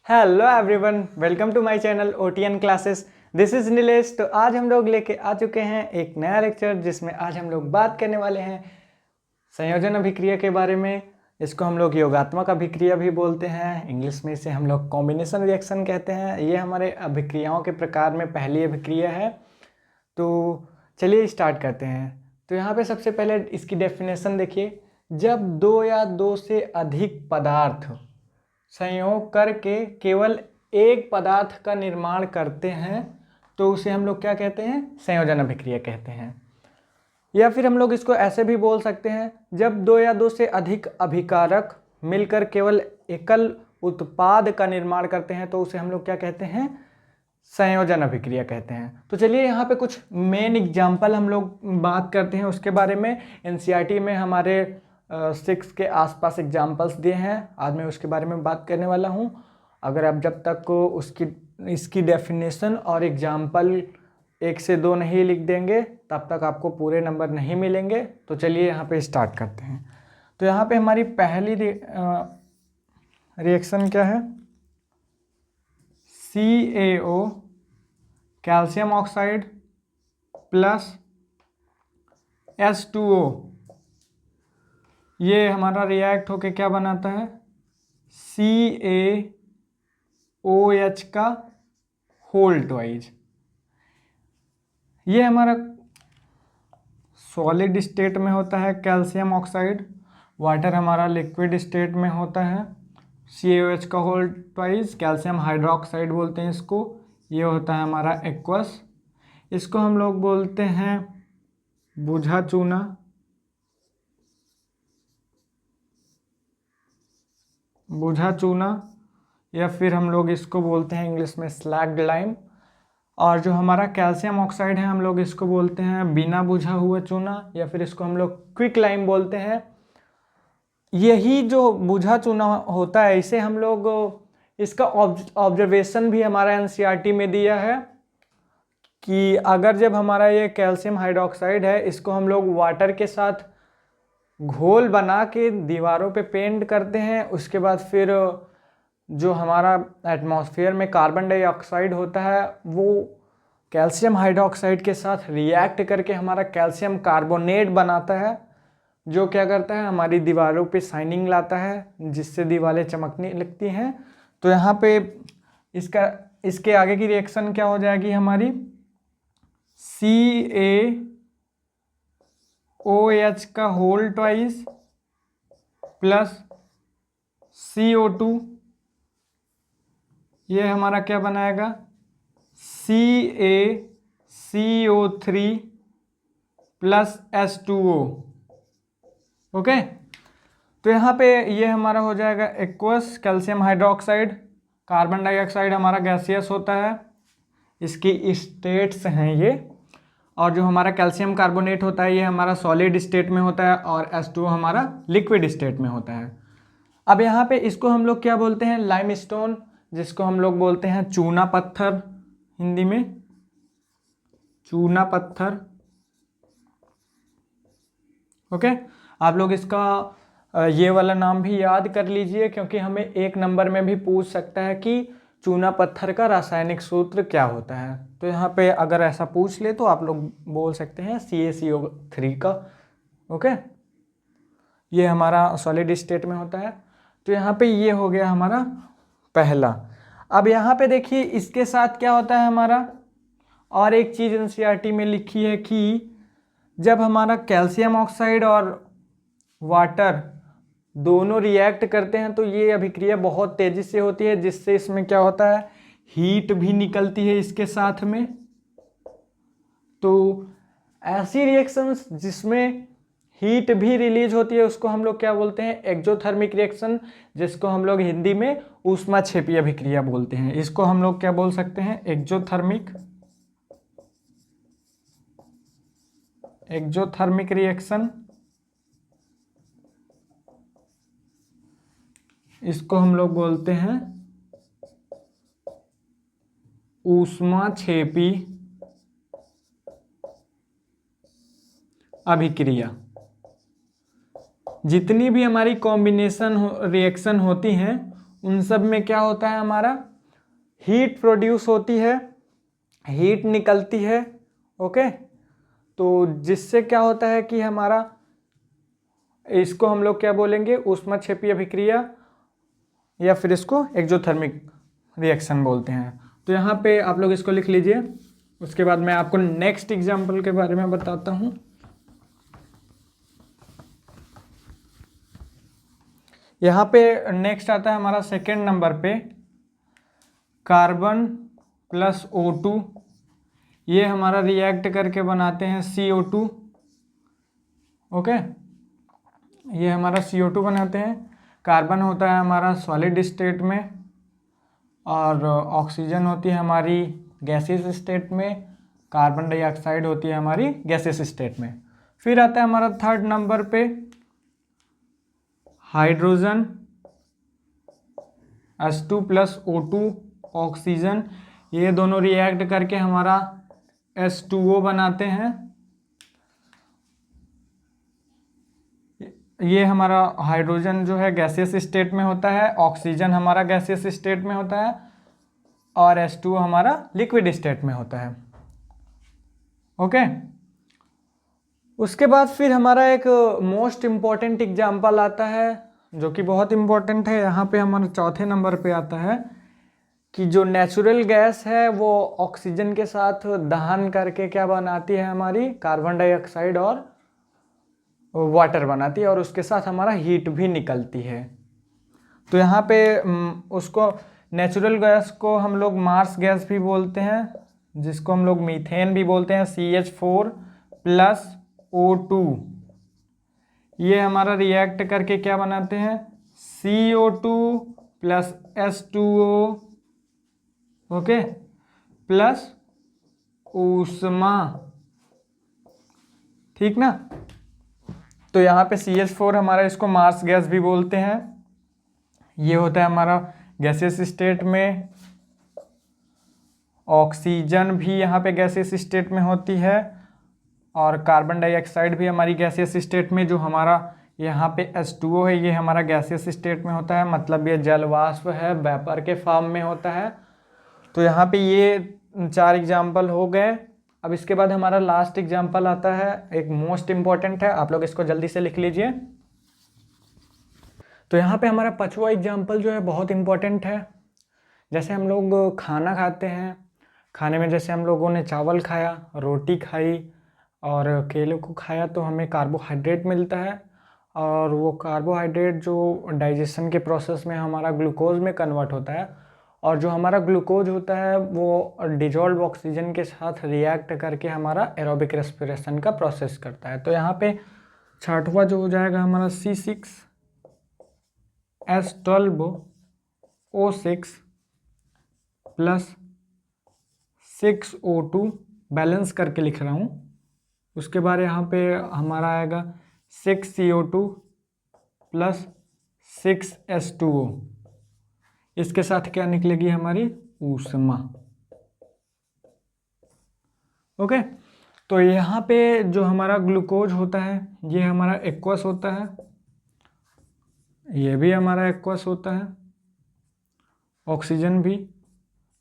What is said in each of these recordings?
Hello everyone, welcome to my channel OTN classes. This is Nilesh. तो आज हम लोग लेके आ चुके हैं एक नया लेक्चर जिसमें आज हम लोग बात करने वाले हैं संयोजन अभिक्रिया के बारे में। इसको हम लोग योगात्मक अभिक्रिया भी बोलते हैं, इंग्लिश में इसे हम लोग कॉम्बिनेशन रिएक्शन कहते हैं। ये हमारे अभिक्रियाओं के प्रकार में पहली अभिक्रिया है। तो चलिए स्टार्ट करते हैं। तो यहाँ पे सबसे पहले इसकी डेफिनेशन देखिए। जब दो या दो से अधिक पदार्थ संयोग करके केवल एक पदार्थ का निर्माण करते हैं तो उसे हम लोग क्या कहते हैं? संयोजन अभिक्रिया कहते हैं। या फिर हम लोग इसको ऐसे भी बोल सकते हैं, जब दो या दो से अधिक अभिकारक मिलकर केवल एकल उत्पाद का निर्माण करते हैं तो उसे हम लोग क्या कहते हैं? संयोजन अभिक्रिया कहते हैं। तो चलिए यहाँ पे कुछ मेन एग्जाम्पल हम लोग बात करते हैं उसके बारे में। एनसीईआरटी में हमारे 6 के आसपास एग्जाम्पल्स दिए हैं, आज मैं उसके बारे में बात करने वाला हूँ। अगर आप जब तक इसकी डेफिनेशन और एग्जाम्पल 1 से 2 नहीं लिख देंगे तब तक आपको पूरे नंबर नहीं मिलेंगे। तो चलिए यहाँ पे स्टार्ट करते हैं। तो यहाँ पे हमारी पहली रिएक्शन क्या है? CaO calcium oxide plus H2O, ये हमारा रिएक्ट होके क्या बनाता है? CaOH का होल ट्वाइज। ये हमारा सॉलिड स्टेट में होता है कैल्शियम ऑक्साइड, वाटर हमारा लिक्विड स्टेट में होता है। CaOH का होल ट्वाइज, कैल्शियम हाइड्रोक्साइड बोलते हैं इसको। ये होता है हमारा एक्वस। इसको हम लोग बोलते हैं बुझा चूना। बुझा चूना या फिर हम लोग इसको बोलते हैं इंग्लिश में स्लैग्ड लाइम। और जो हमारा कैल्शियम ऑक्साइड है हम लोग इसको बोलते हैं बिना बुझा हुआ चूना, या फिर इसको हम लोग क्विक लाइम बोलते हैं। यही जो बुझा चूना होता है इसे हम लोग, इसका ऑब्जर्वेशन भी हमारा एनसीईआरटी में दिया है कि अगर जब हमारा ये कैल्शियम हाइड्रोक्साइड है इसको हम लोग वाटर के साथ घोल बना के दीवारों पे पेंट करते हैं, उसके बाद फिर जो हमारा एटमॉस्फेयर में कार्बन डाइऑक्साइड होता है वो कैल्शियम हाइड्रोक्साइड के साथ रिएक्ट करके हमारा कैल्शियम कार्बोनेट बनाता है, जो क्या करता है हमारी दीवारों पे शाइनिंग लाता है, जिससे दीवारें चमकने लगती हैं। तो यहाँ पे इसके आगे की रिएक्शन क्या हो जाएगी हमारी? CaOH का होल ट्वाइस प्लस CO2, ये हमारा क्या बनाएगा? CaCO3 plus H2O। ओके, तो यहाँ पे ये हमारा हो जाएगा aqueous calcium hydroxide. Carbon dioxide हमारा गैसियस होता है, इसकी स्टेट्स हैं ये। और जो हमारा कैल्शियम कार्बोनेट होता है ये हमारा सॉलिड स्टेट में होता है और H2O हमारा लिक्विड स्टेट में होता है। अब यहाँ पे इसको हम लोग क्या बोलते हैं? लाइमस्टोन, जिसको हम लोग बोलते हैं चूना पत्थर, हिंदी में चूना पत्थर। ओके, आप लोग इसका ये वाला नाम भी याद कर लीजिए क्योंकि हमें 1 नंबर में भी पूछ सकता है कि चूना पत्थर का रासायनिक सूत्र क्या होता है। तो यहाँ पे अगर ऐसा पूछ ले तो आप लोग बोल सकते हैं CaCO3 का। ओके, ये हमारा सॉलिड स्टेट में होता है। तो यहाँ पे ये हो गया हमारा पहला। अब यहाँ पे देखिए इसके साथ क्या होता है हमारा, और एक चीज़ एनसीईआरटी में लिखी है कि जब हमारा कैल्शियम ऑक्साइड और वाटर दोनों रिएक्ट करते हैं तो ये अभिक्रिया बहुत तेज़ी से होती है, जिससे इसमें क्या होता है? हीट भी निकलती है इसके साथ में। तो ऐसी रिएक्शंस जिसमें हीट भी रिलीज होती है उसको हम लोग क्या बोलते हैं? एक्सोथर्मिक रिएक्शन, जिसको हम लोग हिंदी में ऊष्माक्षेपी अभिक्रिया बोलते हैं। इसको हम लोग क्या बोल सकते हैं? Exothermic reaction. इसको हम लोग बोलते हैं ऊष्माक्षेपी अभिक्रिया। जितनी भी हमारी कॉम्बिनेशन रिएक्शन होती हैं उन सब में क्या होता है, हमारा हीट प्रोड्यूस होती है, हीट निकलती है। ओके, तो जिससे क्या होता है कि हमारा, इसको हम लोग क्या बोलेंगे, ऊष्माक्षेपीय अभिक्रिया या फिर इसको एक्जोथर्मिक रिएक्शन बोलते हैं। तो यहाँ पे आप लोग इसको लिख लीजिए। उसके बाद मैं आपको नेक्स्ट एग्जाम्पल के बारे में बताता हूँ। यहाँ पे नेक्स्ट आता है हमारा सेकेंड नंबर पे कार्बन प्लस O2। ये हमारा रिएक्ट करके बनाते हैं CO2। ओके, ये हमारा CO2 बनाते हैं। कार्बन होता है हमारा सॉलिड स्टेट में और ऑक्सीजन होती है हमारी गैसियस स्टेट में, कार्बन डाइऑक्साइड होती है हमारी गैसियस स्टेट में। फिर आता है हमारा थर्ड नंबर पे hydrogen H2 plus O2 oxygen, ये दोनों रिएक्ट करके हमारा H2O बनाते हैं। ये हमारा हाइड्रोजन जो है गैसियस स्टेट में होता है, ऑक्सीजन हमारा गैसियस स्टेट में होता है और H2O हमारा लिक्विड स्टेट में होता है। ओके, उसके बाद फिर हमारा एक मोस्ट इम्पॉर्टेंट एग्जाम्पल आता है जो कि बहुत इम्पॉर्टेंट है। यहाँ पे हमारा चौथे नंबर पे आता है कि जो नेचुरल गैस है वो ऑक्सीजन के साथ दहन करके क्या बनाती है, हमारी कार्बन डाइऑक्साइड और वाटर बनाती है और उसके साथ हमारा हीट भी निकलती है। तो यहाँ पे उसको नेचुरल गैस को हम लोग मार्स गैस भी बोलते हैं, जिसको हम लोग मीथेन भी बोलते हैं, CH4 प्लस O2। ये हमारा रिएक्ट करके क्या बनाते हैं, CO2 plus H2O, okay, plus ऊष्मा। ठीक ना। तो यहाँ पे CH4 हमारा, इसको मार्स गैस भी बोलते हैं। ये होता है हमारा गैसियस स्टेट में, ऑक्सीजन भी यहाँ पे गैसियस स्टेट में होती है और कार्बन डाइऑक्साइड भी हमारी गैसियस स्टेट में। जो हमारा यहाँ पे H2O है ये हमारा गैसियस स्टेट में होता है, मतलब ये जल वाष्प है, वेपर के फॉर्म में होता है। तो यहाँ पे ये 4 एग्जाम्पल हो गए। अब इसके बाद हमारा लास्ट एग्जाम्पल आता है, एक मोस्ट इम्पॉर्टेंट है, आप लोग इसको जल्दी से लिख लीजिए। तो यहाँ पे हमारा 5वां एग्जाम्पल जो है बहुत इम्पॉर्टेंट है। जैसे हम लोग खाना खाते हैं, खाने में जैसे हम लोगों ने चावल खाया, रोटी खाई और केले को खाया तो हमें कार्बोहाइड्रेट मिलता है और वो कार्बोहाइड्रेट जो डाइजेशन के प्रोसेस में हमारा ग्लूकोज में कन्वर्ट होता है और जो हमारा ग्लूकोज होता है वो डिजॉल्व ऑक्सीजन के साथ रिएक्ट करके हमारा एरोबिक रेस्पिरेशन का प्रोसेस करता है। तो यहाँ पे 6वां जो हो जाएगा हमारा C6H12O6 प्लस 6O2, बैलेंस करके लिख रहा हूँ। उसके बाद यहाँ पे हमारा आएगा 6CO2 प्लस 6H2O। इसके साथ क्या निकलेगी हमारी ऊष्मा। ओके, तो यहाँ पे जो हमारा ग्लूकोज होता है ये हमारा एक्वस होता है, ये भी हमारा एक्वस होता है, ऑक्सीजन भी,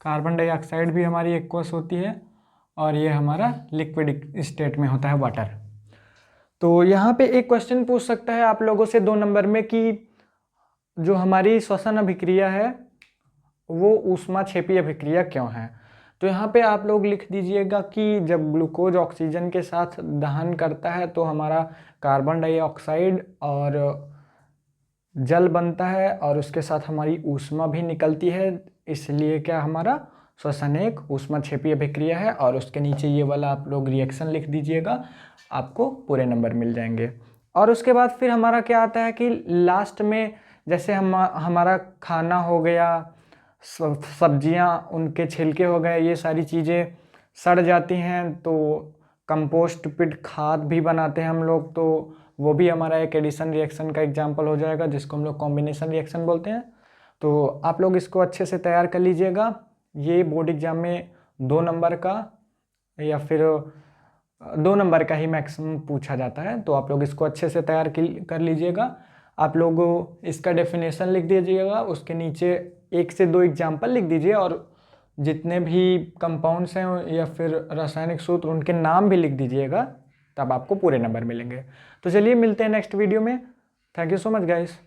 कार्बन डाइऑक्साइड भी हमारी एक्वस होती है और ये हमारा लिक्विड स्टेट में होता है, वाटर। तो यहाँ पे एक क्वेश्चन पूछ सकता है आप लोगों से 2 नंबर में कि जो हमारी श्वसन अभिक्रिया है वो ऊष्माक्षेपीय अभिक्रिया क्यों है। तो यहाँ पे आप लोग लिख दीजिएगा कि जब ग्लूकोज ऑक्सीजन के साथ दहन करता है तो हमारा कार्बन डाइऑक्साइड और जल बनता है और उसके साथ हमारी ऊष्मा भी निकलती है, इसलिए क्या हमारा श्वसन एक ऊष्माक्षेपीय अभिक्रिया है। और उसके नीचे ये वाला आप लोग रिएक्शन लिख दीजिएगा, आपको पूरे नंबर मिल जाएंगे। और उसके बाद फिर हमारा क्या आता है कि लास्ट में जैसे हमारा खाना हो गया, सब्जियां, उनके छिलके हो गए, ये सारी चीज़ें सड़ जाती हैं तो कंपोस्ट पिट खाद भी बनाते हैं हम लोग, तो वो भी हमारा एक एडिशन रिएक्शन का एग्जाम्पल हो जाएगा जिसको हम लोग कॉम्बिनेशन रिएक्शन बोलते हैं। तो आप लोग इसको अच्छे से तैयार कर लीजिएगा। ये बोर्ड एग्जाम में 2 नंबर का या फिर 2 नंबर का ही मैक्सिमम पूछा जाता है, तो आप लोग इसको अच्छे से तैयार कर लीजिएगा। आप लोग इसका डेफिनेशन लिख दीजिएगा, उसके नीचे 1 से 2 एग्जाम्पल लिख दीजिए और जितने भी कंपाउंड्स हैं या फिर रासायनिक सूत्र उनके नाम भी लिख दीजिएगा, तब आपको पूरे नंबर मिलेंगे। तो चलिए मिलते हैं नेक्स्ट वीडियो में। Thank you so much guys.